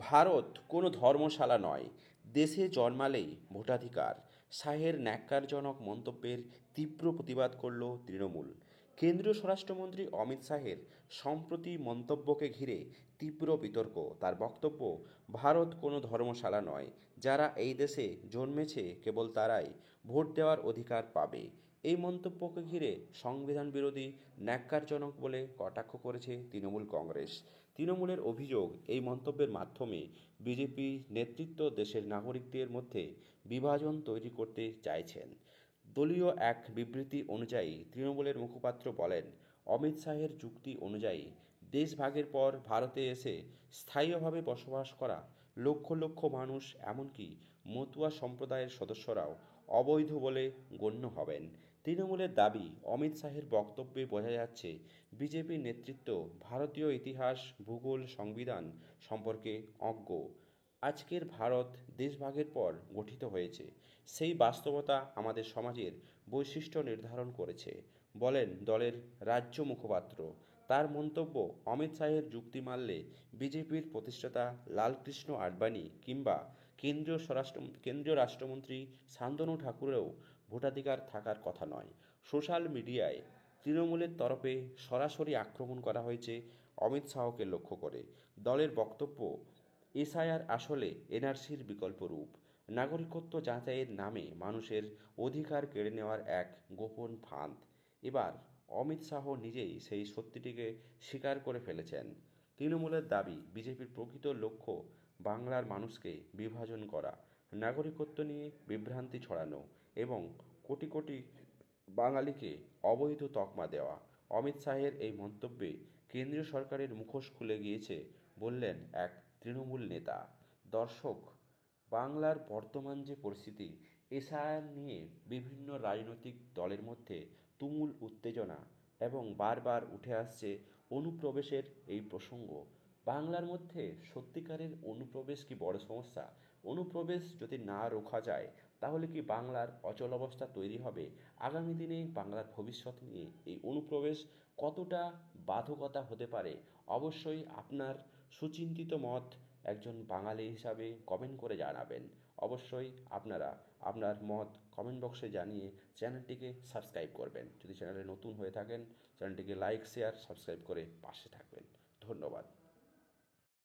ভারত কোনো ধর্মশালা নয়, দেশে জন্মালেই ভোটাধিকার। শাহের ন্যক্কারজনক মন্তব্যের তীব্র প্রতিবাদ করল তৃণমূল। কেন্দ্রীয় স্বরাষ্ট্রমন্ত্রী অমিত শাহের সম্প্রতি মন্তব্যকে ঘিরে তীব্র বিতর্ক। তার বক্তব্য, ভারত কোনো ধর্মশালা নয়, যারা এই দেশে জন্মেছে কেবল তারাই ভোট দেওয়ার অধিকার পাবে। এই মন্তব্যকে ঘিরে সংবিধান বিরোধী, ন্যক্কারজনক বলে কটাক্ষ করেছে তৃণমূল কংগ্রেস। তৃণমূলের অভিযোগ, এই মন্তব্যের মাধ্যমে বিজেপি নেতৃত্ব দেশের নাগরিকদের মধ্যে বিভাজন তৈরি করতে চাইছেন। দলীয় এক বিবৃতি অনুযায়ী তৃণমূলের মুখপাত্র বলেন, অমিত শাহের যুক্তি অনুযায়ী দেশ ভাগের পর ভারতে এসে স্থায়ীভাবে বসবাস করা লক্ষ লক্ষ মানুষ, এমনকি মতুয়া সম্প্রদায়ের সদস্যরাও অবৈধ বলে গণ্য হবেন। তৃণমূলের দাবি, অমিত শাহের বক্তব্যে বোঝা যাচ্ছে বিজেপির নেতৃত্ব ভারতীয় ইতিহাস, ভূগোল, সংবিধান সম্পর্কে অজ্ঞ। আজকের ভারত দেশভাগের পর গঠিত হয়েছে, সেই বাস্তবতা আমাদের সমাজের বৈশিষ্ট্য নির্ধারণ করেছে, বলেন দলের রাজ্য মুখপাত্র। তার মন্তব্য, অমিত শাহের যুক্তি মানলে বিজেপির প্রতিষ্ঠাতা লালকৃষ্ণ আডবাণী কিংবা কেন্দ্রীয় রাষ্ট্রমন্ত্রী শান্তনু ঠাকুরেও ভোটাধিকার থাকার কথা নয়। সোশ্যাল মিডিয়ায় তৃণমূলের তরফে সরাসরি আক্রমণ করা হয়েছে অমিত শাহকে লক্ষ্য করে। দলের বক্তব্য, এসআইআর আসলে এনআরসির বিকল্প রূপ, নাগরিকত্ব যাচাইয়ের নামে মানুষের অধিকার কেড়ে নেওয়ার এক গোপন ফাঁদ। এবার অমিত শাহ নিজেই সেই সত্যিটিকে স্বীকার করে ফেলেছেন। তৃণমূলের দাবি, বিজেপির প্রকৃত লক্ষ্য বাংলার মানুষকে বিভাজন করা, নাগরিকত্ব নিয়ে বিভ্রান্তি ছড়ানো এবং কোটি কোটি বাঙালিকে অবৈধ তকমা দেওয়া। অমিত শাহের এই মন্তব্যে কেন্দ্রীয় সরকারের মুখোশ খুলে গিয়েছে, বললেন এক তৃণমূল নেতা। দর্শক, বাংলার বর্তমান যে পরিস্থিতি, এসআইআর নিয়ে বিভিন্ন রাজনৈতিক দলের মধ্যে তুমুল উত্তেজনা এবং বারবার উঠে আসছে অনুপ্রবেশের এই প্রসঙ্গ। বাংলার মধ্যে সত্যিকারের অনুপ্রবেশ কি বড় সমস্যা? অনুপ্রবেশ যদি না রোখা যায়, তাহলে কি বাংলার অচলাবস্থা তৈরি হবে? আগামী দিনে বাংলার ভবিষ্যৎ নিয়ে এই অনুপ্রবেশ কতটা বাধকতা হতে পারে? অবশ্যই আপনার সুচিন্তিত মত একজন বাঙালি হিসাবে কমেন্ট করে জানাবেন। অবশ্যই আপনারা আপনার মত কমেন্ট বক্সে জানিয়ে চ্যানেলটিকে সাবস্ক্রাইব করবেন। যদি চ্যানেলে নতুন হয়ে থাকেন, চ্যানেলটিকে লাইক, শেয়ার, সাবস্ক্রাইব করে পাশে থাকবেন। ধন্যবাদ।